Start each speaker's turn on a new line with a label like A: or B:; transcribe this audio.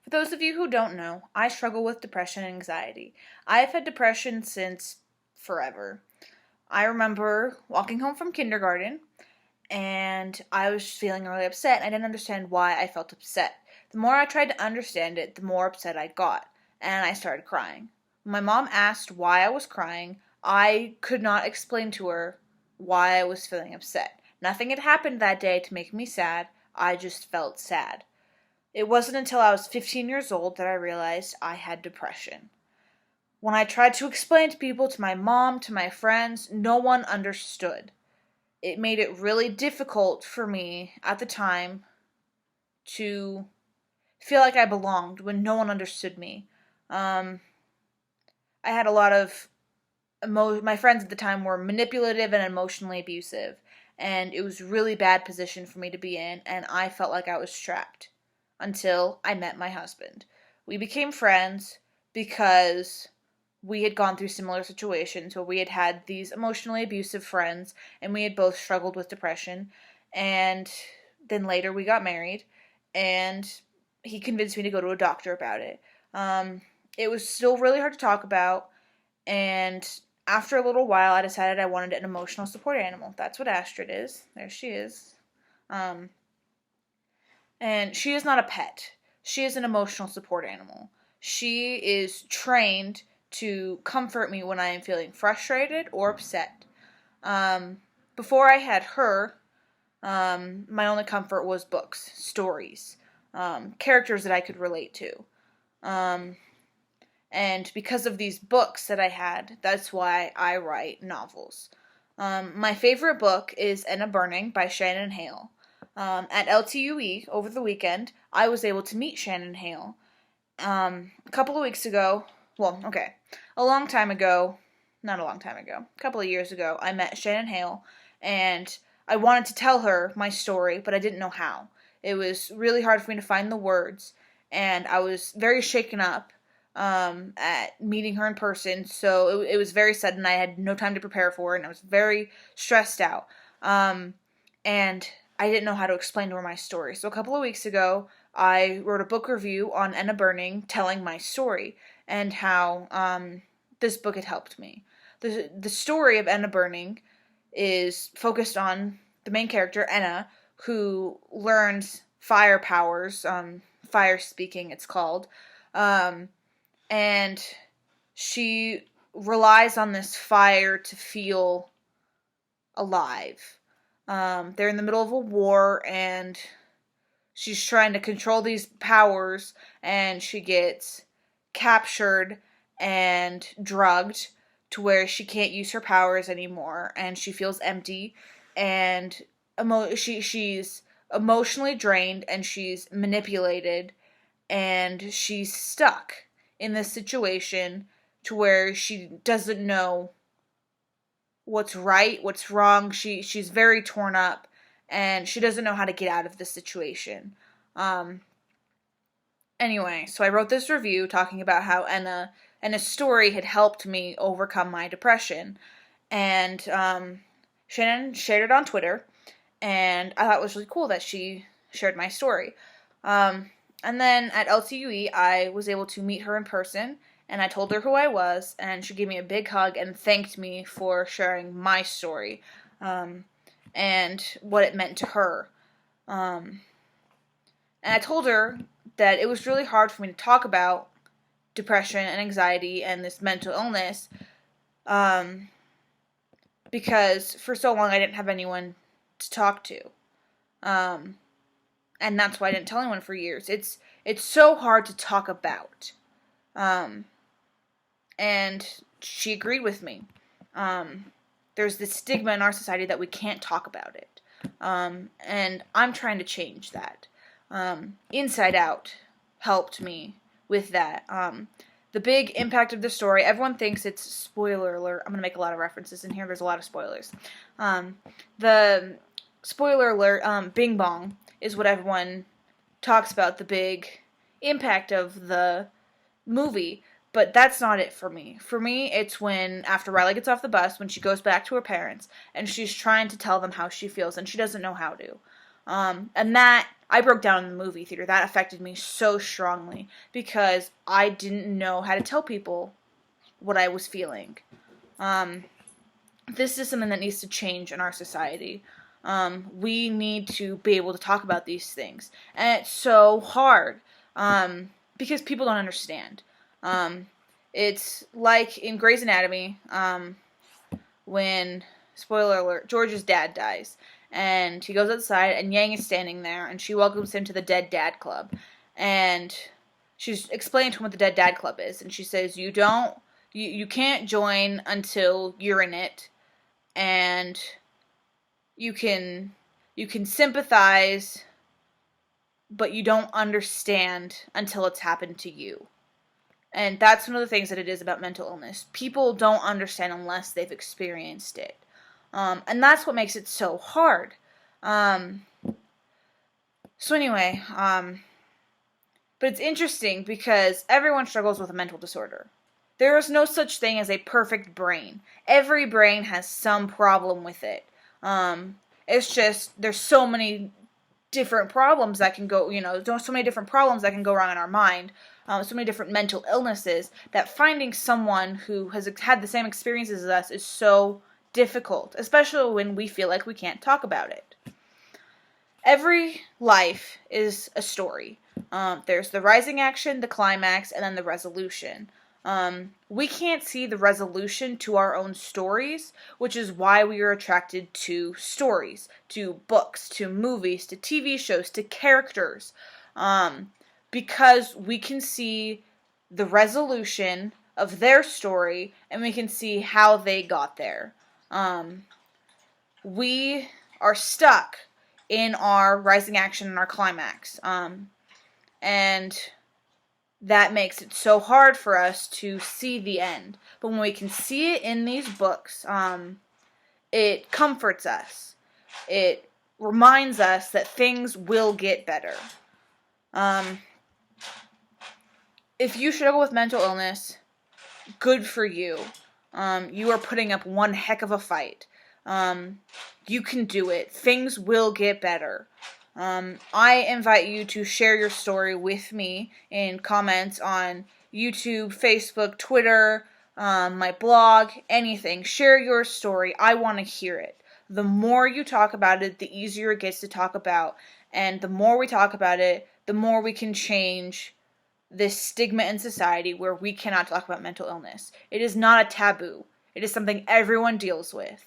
A: For those of you who don't know, I struggle with depression and anxiety. I've had depression since forever. I remember walking home from kindergarten and I was feeling really upset and I didn't understand why I felt upset. The more I tried to understand it, the more upset I got, and I started crying. When my mom asked why I was crying, I could not explain to her why I was feeling upset. Nothing had happened that day to make me sad. I just felt sad. It wasn't until I was 15 years old that I realized I had depression. When I tried to explain to people, to my mom, to my friends, no one understood. It made it really difficult for me at the time to feel like I belonged when no one understood me. I had a lot of my friends at the time were manipulative and emotionally abusive, and it was a really bad position for me to be in, and I felt like I was trapped until I met my husband. We became friends because we had gone through similar situations where we had had these emotionally abusive friends and we had both struggled with depression. And then later we got married and he convinced me to go to a doctor about it. It was still really hard to talk about, and after a little while I decided I wanted an emotional support animal. That's what Astrid is. There she is. And she is not a pet. She is an emotional support animal. She is trained to comfort me when I am feeling frustrated or upset. Before I had her, my only comfort was books, stories, characters that I could relate to. And because of these books that I had, that's why I write novels. My favorite book is Enna Burning by Shannon Hale. At LTUE over the weekend, I was able to meet Shannon Hale. A couple of weeks ago, a long time ago, not a long time ago, a couple of years ago, I met Shannon Hale, and I wanted to tell her my story, but I didn't know how. It was really hard for me to find the words, and I was very shaken up at meeting her in person, so it was very sudden. I had no time to prepare for it, and I was very stressed out. And I didn't know how to explain to her my story. So a couple of weeks ago, I wrote a book review on Enna Burning, telling my story and how this book had helped me. The story of Enna Burning is focused on the main character, Enna, who learns fire powers, fire speaking it's called, and she relies on this fire to feel alive. They're in the middle of a war, and she's trying to control these powers, and she gets captured and drugged to where she can't use her powers anymore, and she feels empty, and she's emotionally drained, and she's manipulated, and she's stuck in this situation to where she doesn't know what's right, what's wrong. She's very torn up, and she doesn't know how to get out of this situation. Anyway, so I wrote this review talking about how Enna's story had helped me overcome my depression, and Shannon shared it on Twitter, and I thought it was really cool that she shared my story. And then at LTUE, I was able to meet her in person, and I told her who I was, and she gave me a big hug and thanked me for sharing my story, and what it meant to her. And I told her that it was really hard for me to talk about depression and anxiety and this mental illness, because for so long I didn't have anyone to talk to. And that's why I didn't tell anyone for years. It's so hard to talk about. And she agreed with me. There's this stigma in our society that we can't talk about it. And I'm trying to change that. Inside Out helped me with that. The big impact of the story, everyone thinks it's, spoiler alert, I'm going to make a lot of references in here, there's a lot of spoilers. The spoiler alert, Bing Bong, is what everyone talks about, the big impact of the movie, but that's not it for me. For me, it's when, after Riley gets off the bus, when she goes back to her parents, and she's trying to tell them how she feels, and she doesn't know how to. And that I broke down in the movie theater. That affected me so strongly because I didn't know how to tell people what I was feeling. This is something that needs to change in our society. We need to be able to talk about these things. And it's so hard because people don't understand. It's like in Grey's Anatomy when, spoiler alert, George's dad dies. And he goes outside, and Yang is standing there, and she welcomes him to the Dead Dad Club. And she's explaining to him what the Dead Dad Club is. And she says, you can't join until you're in it. And you can sympathize, but you don't understand until it's happened to you. And that's one of the things that it is about mental illness. People don't understand unless they've experienced it. And that's what makes it so hard. So anyway, but it's interesting because everyone struggles with a mental disorder. There is no such thing as a perfect brain. Every brain has some problem with it. It's just, there's so many different problems that can go, so many different problems that can go wrong in our mind. So many different mental illnesses that finding someone who has had the same experiences as us is so difficult, especially when we feel like we can't talk about it. Every life is a story. There's the rising action, the climax, and then the resolution. We can't see the resolution to our own stories, which is why we are attracted to stories, to books, to movies, to TV shows, to characters. Because we can see the resolution of their story, and we can see how they got there. We are stuck in our rising action and our climax. And that makes it so hard for us to see the end. But when we can see it in these books, it comforts us. It reminds us that things will get better. If you struggle with mental illness, good for you. You are putting up one heck of a fight. You can do it. Things will get better. I invite you to share your story with me in comments on YouTube, Facebook, Twitter, my blog, anything. Share your story. I want to hear it. The more you talk about it, the easier it gets to talk about. And the more we talk about it, the more we can change this stigma in society where we cannot talk about mental illness. It is not a taboo. It is something everyone deals with.